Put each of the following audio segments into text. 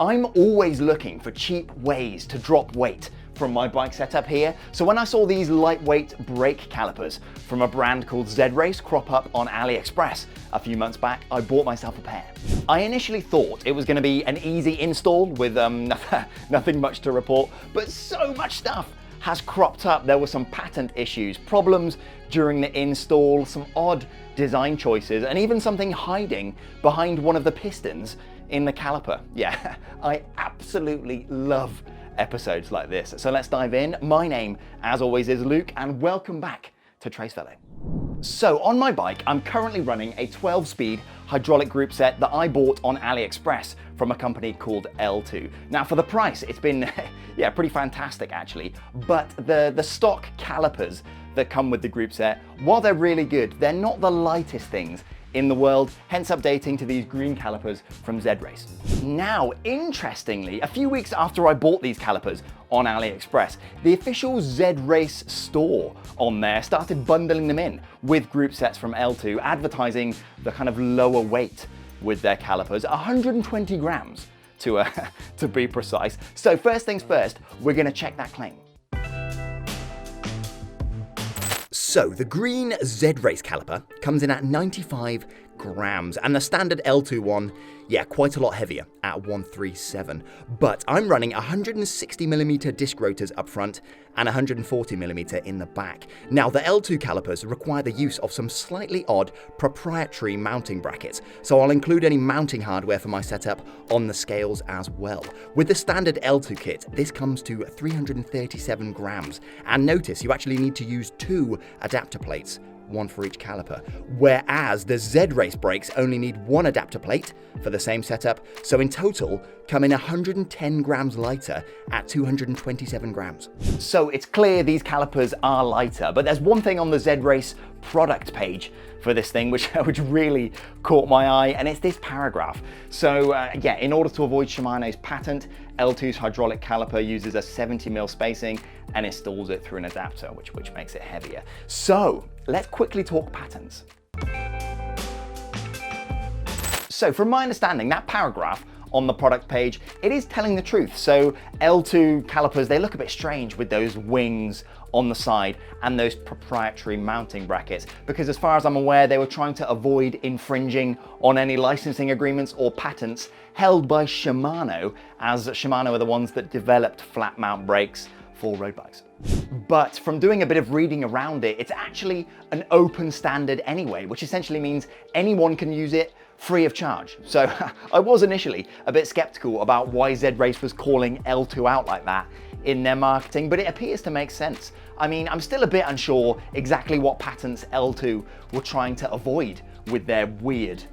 I'm always looking for cheap ways to drop weight from my bike setup here, so when I saw these lightweight brake calipers from a brand called ZRACE crop up on AliExpress a few months back, I bought myself a pair. I initially thought it was going to be an easy install with nothing much to report, but so much stuff has cropped up. There were some patent issues, problems during the install, some odd design choices, and even something hiding behind one of the pistons in the caliper. Yeah, I absolutely love episodes like this. So let's dive in. My name, as always, is Luke, and welcome back to Trace Fellow. So on my bike, I'm currently running a 12-speed hydraulic group set that I bought on AliExpress from a company called L-TWOO. Now for the price, it's been yeah, pretty fantastic actually, but the stock calipers that come with the group set, while they're really good, they're not the lightest things in the world, hence updating to these green calipers from ZRACE. Now, interestingly, a few weeks after I bought these calipers on AliExpress, the official ZRACE store on there started bundling them in with group sets from L-TWOO, advertising the kind of lower weight with their calipers, 120 grams to be precise. So first things first, we're gonna check that claim. So the green ZRACE caliper comes in at 95 grams, and the standard L-TWOO one, yeah, quite a lot heavier at 137. But I'm running 160mm disc rotors up front and 140mm in the back. Now the L-TWOO calipers require the use of some slightly odd proprietary mounting brackets, so I'll include any mounting hardware for my setup on the scales as well. With the standard L-TWOO kit, this comes to 337 grams, and notice you actually need to use 2 adapter plates, one for each caliper, whereas the ZRACE brakes only need 1 adapter plate for the same setup, so in total come in 110 grams lighter at 227 grams. So it's clear these calipers are lighter, but there's one thing on the ZRACE product page for this thing which really caught my eye, and it's this paragraph. So yeah, in order to avoid Shimano's patent, L-TWOO's hydraulic caliper uses a 70mm spacing and installs it through an adapter, which makes it heavier. So let's quickly talk patents. So from my understanding, that paragraph on the product page, it is telling the truth. So L-TWOO calipers, they look a bit strange with those wings on the side and those proprietary mounting brackets, because as far as I'm aware, they were trying to avoid infringing on any licensing agreements or patents held by Shimano, as Shimano are the ones that developed flat mount brakes for road bikes. But from doing a bit of reading around it, it's actually an open standard anyway, which essentially means anyone can use it free of charge. So I was initially a bit skeptical about why ZRACE was calling L-TWOO out like that in their marketing, but it appears to make sense. I mean, I'm still a bit unsure exactly what patents L-TWOO were trying to avoid with their weird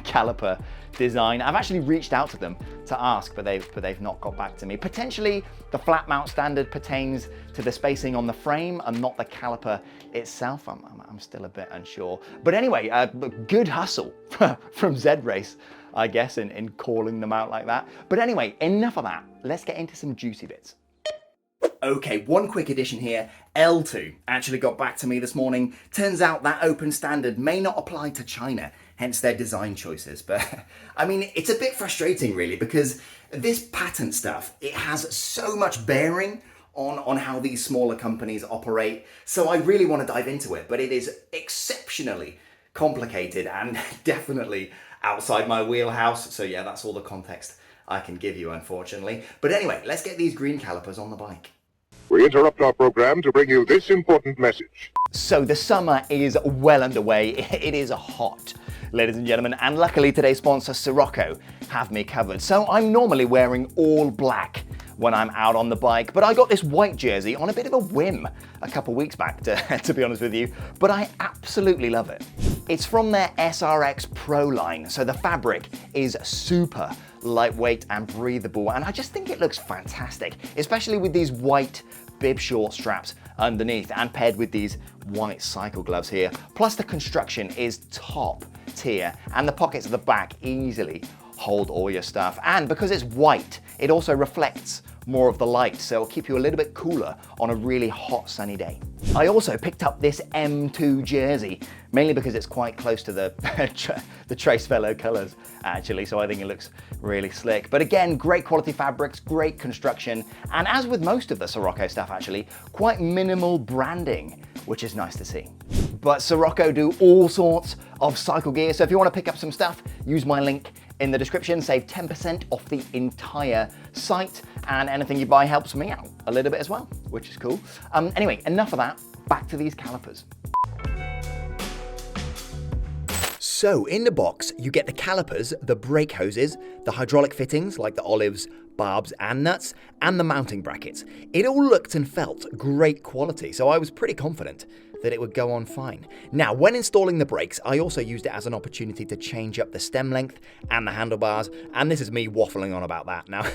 caliper design. I've actually reached out to them to ask, but they've not got back to me. Potentially the flat mount standard pertains to the spacing on the frame and not the caliper itself. I'm still a bit unsure. But anyway, good hustle from ZRACE, I guess, in calling them out like that. But anyway, enough of that. Let's get into some juicy bits. Okay, one quick addition here. L-TWOO actually got back to me this morning. Turns out that open standard may not apply to China, hence their design choices. But I mean, it's a bit frustrating really, because this patent stuff, it has so much bearing on how these smaller companies operate. So I really want to dive into it, but it is exceptionally complicated and definitely outside my wheelhouse. So yeah, that's all the context I can give you, unfortunately. But anyway, let's get these green calipers on the bike. We interrupt our program to bring you this important message. So the summer is well underway. It is hot, ladies and gentlemen, and luckily today's sponsor, Sirocco, have me covered. So I'm normally wearing all black when I'm out on the bike, but I got this white jersey on a bit of a whim a couple weeks back, to be honest with you, but I absolutely love it. It's from their SRX Pro line, so the fabric is super lightweight and breathable, and I just think it looks fantastic, especially with these white bib short straps underneath and paired with these white cycle gloves here. Plus the construction is top tier and the pockets at the back easily hold all your stuff. And because it's white, it also reflects more of the light, so it'll keep you a little bit cooler on a really hot sunny day. I also picked up this M2 jersey, mainly because it's quite close to the Trace Velo colors, actually, so I think it looks really slick. But again, great quality fabrics, great construction, and as with most of the Sirocco stuff actually, quite minimal branding, which is nice to see. But Sirocco do all sorts of cycle gear, so if you want to pick up some stuff, use my link in the description, save 10% off the entire site, and anything you buy helps me out a little bit as well, which is cool. Anyway, enough of that, back to these calipers. So in the box, you get the calipers, the brake hoses, the hydraulic fittings like the olives, barbs and nuts, and the mounting brackets. It all looked and felt great quality, so I was pretty confident that it would go on fine. Now, when installing the brakes, I also used it as an opportunity to change up the stem length and the handlebars, and this is me waffling on about that. Now,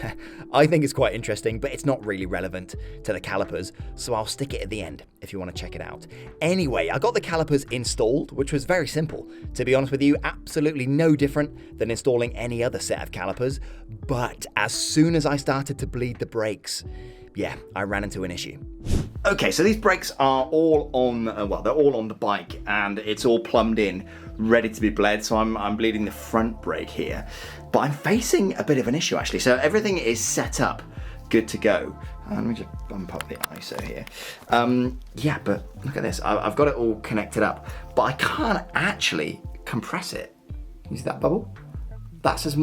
I think it's quite interesting, but it's not really relevant to the calipers, so I'll stick it at the end if you want to check it out. Anyway, I got the calipers installed, which was very simple. To be honest with you, absolutely no different than installing any other set of calipers, but as soon as I started to bleed the brakes, yeah, I ran into an issue. Okay, so these brakes are all on, well, they're all on the bike, and it's all plumbed in, ready to be bled, so I'm bleeding the front brake here. But I'm facing a bit of an issue, actually. So everything is set up, good to go. Let me just bump up the ISO here. Yeah, but look at this. I've got it all connected up, but I can't actually compress it. You see that bubble? That's as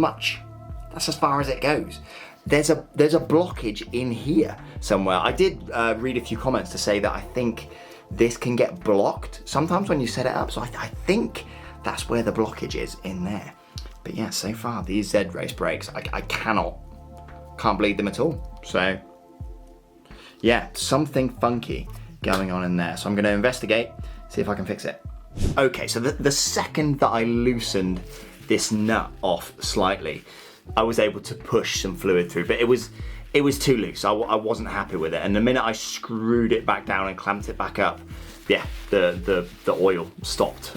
far as it goes. There's a blockage in here somewhere. I did read a few comments to say that I think this can get blocked sometimes when you set it up, so I think that's where the blockage is, in there. But yeah, so far these ZRACE brakes, I can't bleed them at all. So yeah, something funky going on in there. So I'm gonna investigate, see if I can fix it. Okay, so the second that I loosened this nut off slightly, I was able to push some fluid through, but it was too loose. I wasn't happy with it. And the minute I screwed it back down and clamped it back up, yeah, the oil stopped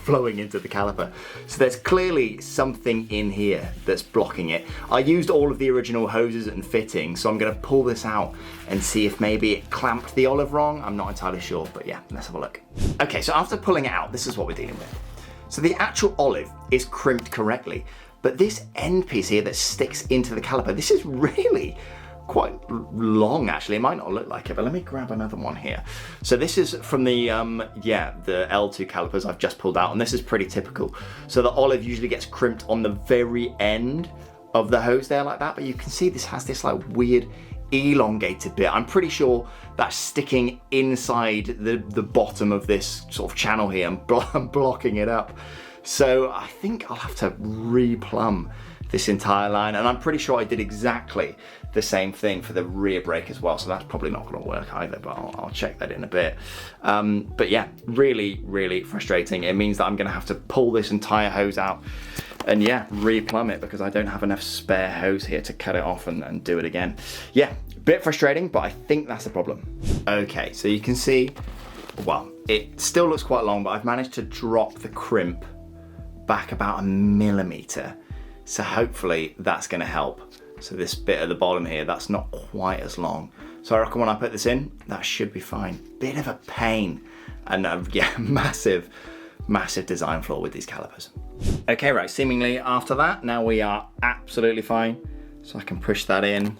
flowing into the caliper. So there's clearly something in here that's blocking it. I used all of the original hoses and fittings, so I'm gonna pull this out and see if maybe it clamped the olive wrong. I'm not entirely sure, but yeah, let's have a look. Okay, so after pulling it out, this is what we're dealing with. So the actual olive is crimped correctly, but this end piece here that sticks into the caliper, this is really quite long, actually. It might not look like it, but let me grab another one here. So this is from the L-TWOO calipers I've just pulled out, and this is pretty typical. So the olive usually gets crimped on the very end of the hose there like that, but you can see this has this like weird elongated bit. I'm pretty sure that's sticking inside the bottom of this sort of channel here and blocking it up. So I think I'll have to replumb this entire line, and I'm pretty sure I did exactly the same thing for the rear brake as well, so that's probably not going to work either, but I'll check that in a bit. But yeah, really frustrating. It means that I'm going to have to pull this entire hose out and yeah, replumb it, because I don't have enough spare hose here to cut it off and do it again. Yeah, bit frustrating, but I think that's the problem. Okay, so you can see, well, it still looks quite long, but I've managed to drop the crimp back about 1 millimeter. So hopefully that's gonna help. So this bit at the bottom here, that's not quite as long. So I reckon when I put this in, that should be fine. Bit of a pain, and yeah, massive design flaw with these calipers. Okay, right, seemingly after that, now we are absolutely fine. So I can push that in.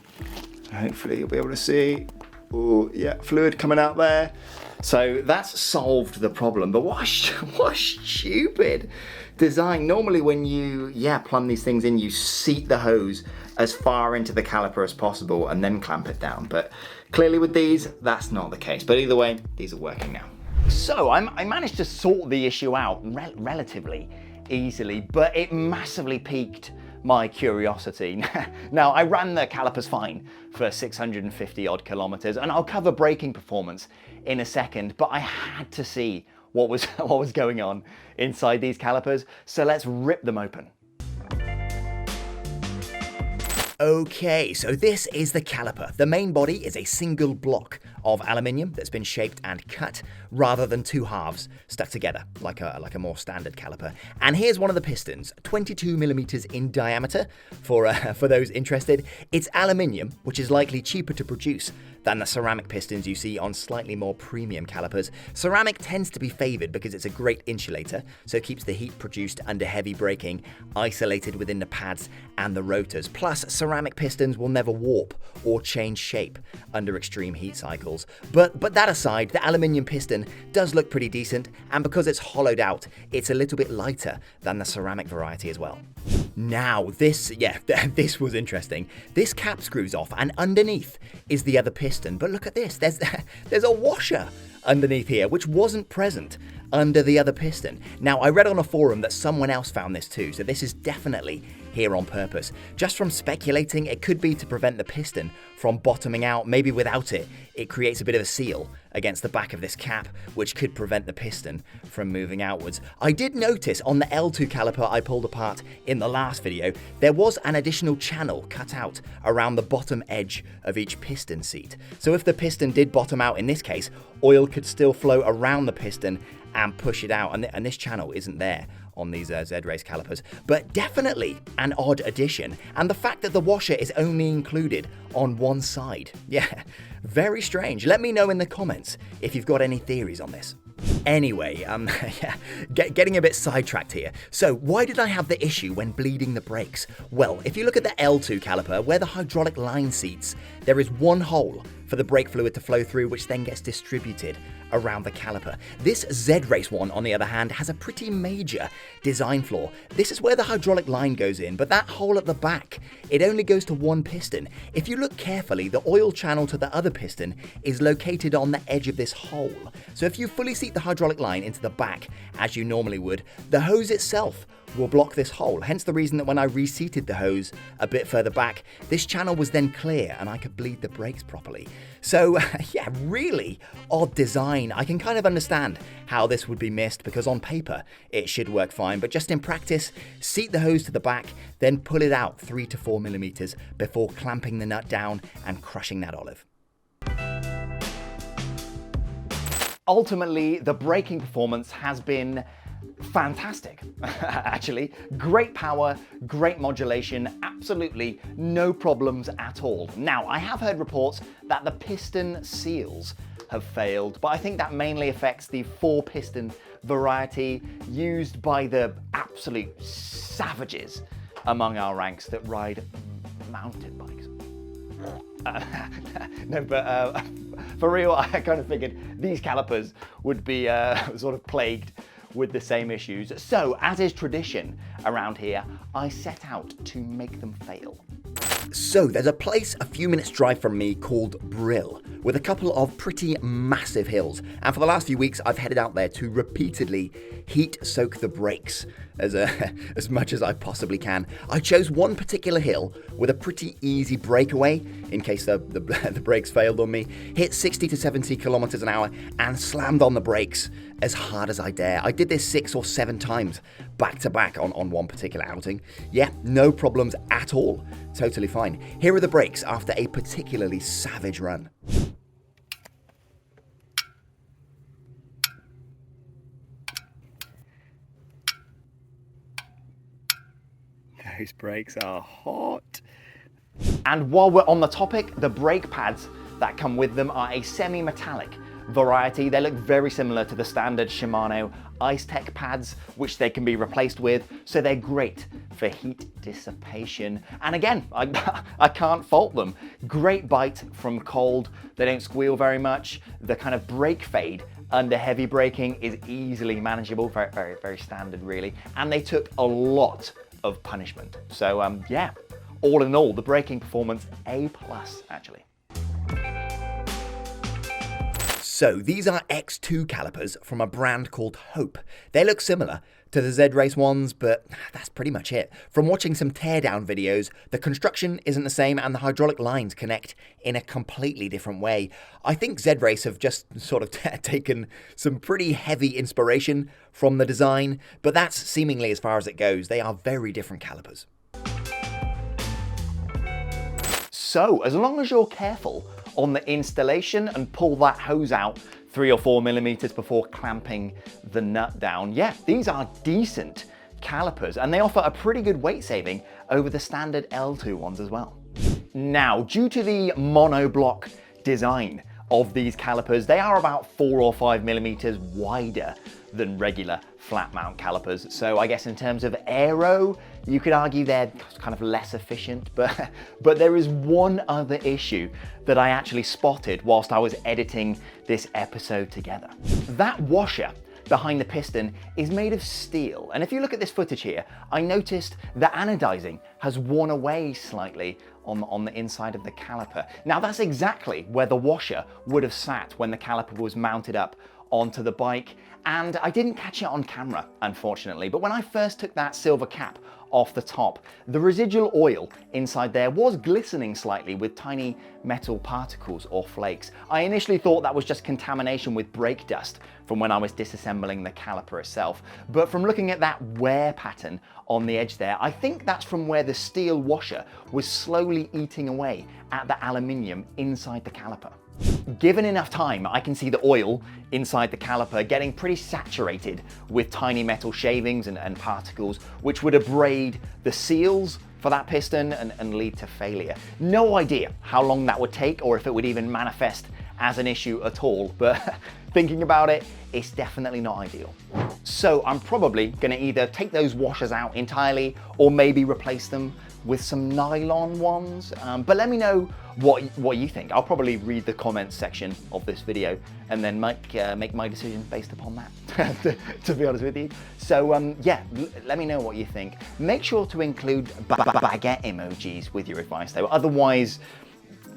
Hopefully you'll be able to see. Oh yeah, fluid coming out there. So that's solved the problem, but what a stupid design. Normally when you, plumb these things in, you seat the hose as far into the caliper as possible and then clamp it down. But clearly with these, that's not the case. But either way, these are working now. So I managed to sort the issue out relatively easily, but it massively piqued my curiosity. Now, I ran the calipers fine for 650 odd kilometers, and I'll cover braking performance in a second, but I had to see what was going on inside these calipers, so let's rip them open. Okay, so this is the caliper. The main body is a single block of aluminium that's been shaped and cut, rather than two halves stuck together like a more standard caliper. And here's one of the pistons, 22mm in diameter for those interested. It's aluminium, which is likely cheaper to produce than the ceramic pistons you see on slightly more premium calipers. Ceramic tends to be favored because it's a great insulator, so it keeps the heat produced under heavy braking isolated within the pads and the rotors. Plus, ceramic pistons will never warp or change shape under extreme heat cycles. But that aside, the aluminium piston does look pretty decent, and because it's hollowed out, it's a little bit lighter than the ceramic variety as well. Now, this was interesting. This cap screws off, and underneath is the other piston. But look at this, there's a washer underneath here, which wasn't present under the other piston. Now, I read on a forum that someone else found this too, so this is definitely here on purpose. Just from speculating, it could be to prevent the piston from bottoming out. Maybe without it, it creates a bit of a seal against the back of this cap, which could prevent the piston from moving outwards. I did notice on the L-TWOO caliper I pulled apart in the last video, there was an additional channel cut out around the bottom edge of each piston seat. So if the piston did bottom out in this case, oil could still flow around the piston and push it out, and this channel isn't there on these ZRACE calipers, but definitely an odd addition. And the fact that the washer is only included on one side. Yeah, very strange. Let me know in the comments if you've got any theories on this. Anyway, getting a bit sidetracked here. So why did I have the issue when bleeding the brakes? Well, if you look at the L-TWOO caliper, where the hydraulic line seats, there is one hole for the brake fluid to flow through, which then gets distributed around the caliper. This ZRACE one, on the other hand, has a pretty major design flaw. This is where the hydraulic line goes in, but that hole at the back, it only goes to one piston. If you look carefully, the oil channel to the other piston is located on the edge of this hole. So if you fully seat the hydraulic line into the back, as you normally would, the hose itself will block this hole. Hence the reason that when I reseated the hose a bit further back, this channel was then clear and I could bleed the brakes properly. So yeah, really odd design. I can kind of understand how this would be missed because on paper it should work fine, but just in practice, seat the hose to the back, then pull it out 3 to 4 millimeters before clamping the nut down and crushing that olive. Ultimately, the braking performance has been fantastic, actually. Great power, great modulation, absolutely no problems at all. Now, I have heard reports that the piston seals have failed, but I think that mainly affects the 4-piston variety used by the absolute savages among our ranks that ride mountain bikes. No, but for real, I kind of figured these calipers would be sort of plagued with the same issues. So, as is tradition around here, I set out to make them fail. So, there's a place a few minutes drive from me called Brill, with a couple of pretty massive hills. And for the last few weeks, I've headed out there to repeatedly heat soak the brakes as much as I possibly can. I chose one particular hill with a pretty easy breakaway in case the brakes failed on me, hit 60 to 70 kilometers an hour and slammed on the brakes as hard as I dare. I did this 6 or 7 times back to back on one particular outing. Yeah, no problems at all. Totally fine. Here are the brakes after a particularly savage run. Those brakes are hot. And while we're on the topic, the brake pads that come with them are a semi-metallic variety. They look very similar to the standard Shimano Ice Tech pads, which they can be replaced with, so they're great for heat dissipation. And again, I can't fault them. Great bite from cold. They don't squeal very much. The kind of brake fade under heavy braking is easily manageable, very, very, very standard really. And they took a lot of punishment. So yeah, all in all, the braking performance A+ actually. So these are X2 calipers from a brand called Hope. They look similar to the ZRACE ones, but that's pretty much it. From watching some teardown videos, the construction isn't the same and the hydraulic lines connect in a completely different way. I think ZRACE have just sort of taken some pretty heavy inspiration from the design, but that's seemingly as far as it goes. They are very different calipers. So, as long as you're careful on the installation and pull that hose out 3 or 4 millimeters before clamping the nut down. Yeah, these are decent calipers and they offer a pretty good weight saving over the standard L-TWOO ones as well. Now, due to the monoblock design of these calipers, they are about 4 or 5 millimeters wider than regular flat mount calipers. So I guess in terms of aero, you could argue they're kind of less efficient, but there is one other issue that I actually spotted whilst I was editing this episode together. That washer behind the piston is made of steel. And if you look at this footage here, I noticed the anodizing has worn away slightly on the inside of the caliper. Now that's exactly where the washer would have sat when the caliper was mounted up onto the bike. And I didn't catch it on camera, unfortunately, but when I first took that silver cap off the top, the residual oil inside there was glistening slightly with tiny metal particles or flakes. I initially thought that was just contamination with brake dust from when I was disassembling the caliper itself, but from looking at that wear pattern on the edge there, I think that's from where the steel washer was slowly eating away at the aluminium inside the caliper. Given enough time, I can see the oil inside the caliper getting pretty saturated with tiny metal shavings and particles, which would abrade the seals for that piston and lead to failure. No idea how long that would take or if it would even manifest as an issue at all, but thinking about it, it's definitely not ideal. So I'm probably gonna either take those washers out entirely or maybe replace them with some nylon ones, but let me know what you think. I'll probably read the comments section of this video and then make my decision based upon that, to be honest with you. So yeah, let me know what you think. Make sure to include baguette emojis with your advice though, otherwise,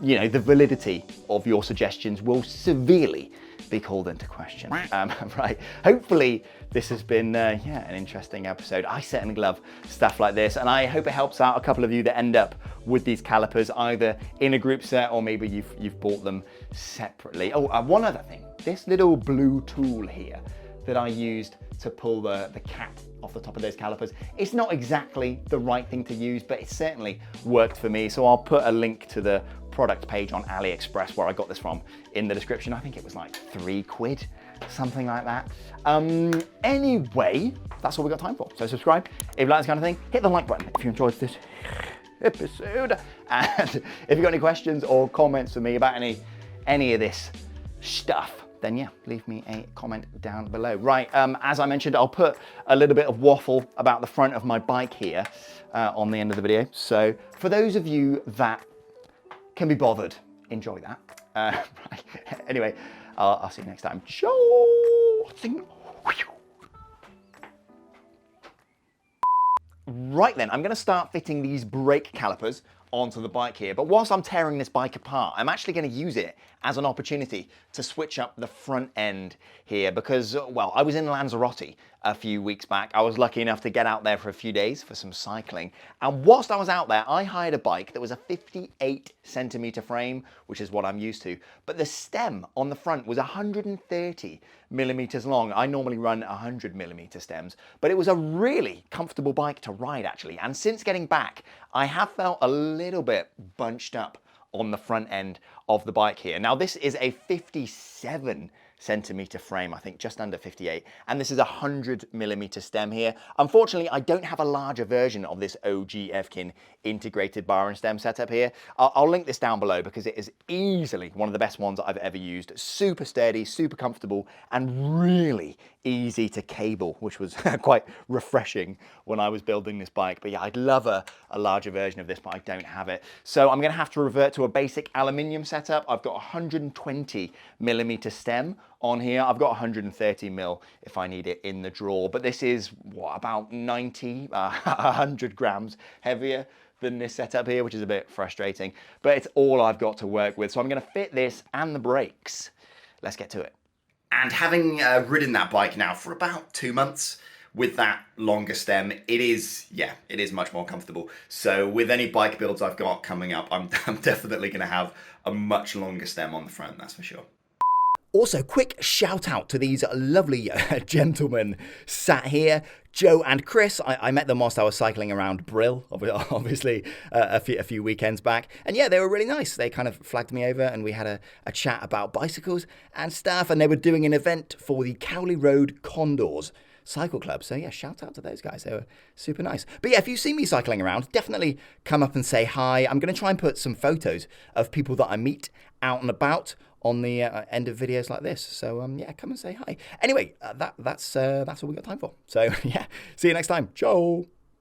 you know, the validity of your suggestions will severely be called into question. Right, hopefully this has been yeah, an interesting episode. I certainly love stuff like this, and I hope it helps out a couple of you that end up with these calipers either in a group set or maybe you've bought them separately. Oh, one other thing, this little blue tool here that I used to pull the cap off the top of those calipers, it's not exactly the right thing to use, but it certainly worked for me. So I'll put a link to the product page on AliExpress where I got this from in the description. I think it was like £3, something like that. Anyway, that's all we got time for. So subscribe if you like this kind of thing. Hit the like button if you enjoyed this episode. And if you've got any questions or comments for me about any of this stuff, then yeah, leave me a comment down below. Right, as I mentioned, I'll put a little bit of waffle about the front of my bike here on the end of the video. So for those of you that can be bothered, enjoy that. Right. Anyway, I'll see you next time. Right then, I'm gonna start fitting these brake calipers onto the bike here, but whilst I'm tearing this bike apart, I'm actually going to use it as an opportunity to switch up the front end here because, well, I was in Lanzarote a few weeks back. I was lucky enough to get out there for a few days for some cycling, and whilst I was out there, I hired a bike that was a 58 centimeter frame, which is what I'm used to, but the stem on the front was 130 millimeters long. I normally run 100 millimeter stems, but it was a really comfortable bike to ride actually, and since getting back, I have felt a little bit bunched up on the front end of the bike here. Now this is a 57 centimeter frame, I think just under 58, and this is a 100 millimeter stem here. Unfortunately, I don't have a larger version of this OG Evkin integrated bar and stem setup here. I'll link this down below because it is easily one of the best ones I've ever used. Super sturdy, super comfortable, and really easy to cable, which was quite refreshing when I was building this bike. But yeah, I'd love a larger version of this, but I don't have it. So I'm gonna have to revert to a basic aluminium setup. I've got a 120 millimeter stem on here. I've got 130 mil if I need it in the drawer, but this is what, about 100 grams heavier than this setup here, which is a bit frustrating, but it's all I've got to work with. So I'm gonna fit this and the brakes. Let's get to it. And having ridden that bike now for about 2 months with that longer stem, it is much more comfortable. So with any bike builds I've got coming up, I'm definitely gonna have a much longer stem on the front, that's for sure. Also, quick shout out to these lovely gentlemen sat here, Joe and Chris. I met them whilst I was cycling around Brill, obviously a few weekends back. And yeah, they were really nice. They kind of flagged me over and we had a chat about bicycles and stuff. And they were doing an event for the Cowley Road Condors Cycle Club. So yeah, shout out to those guys. They were super nice. But yeah, if you see me cycling around, definitely come up and say hi. I'm going to try and put some photos of people that I meet out and about on the end of videos like this. So yeah, come and say hi. Anyway, that's all we got time for. So yeah, see you next time. Ciao.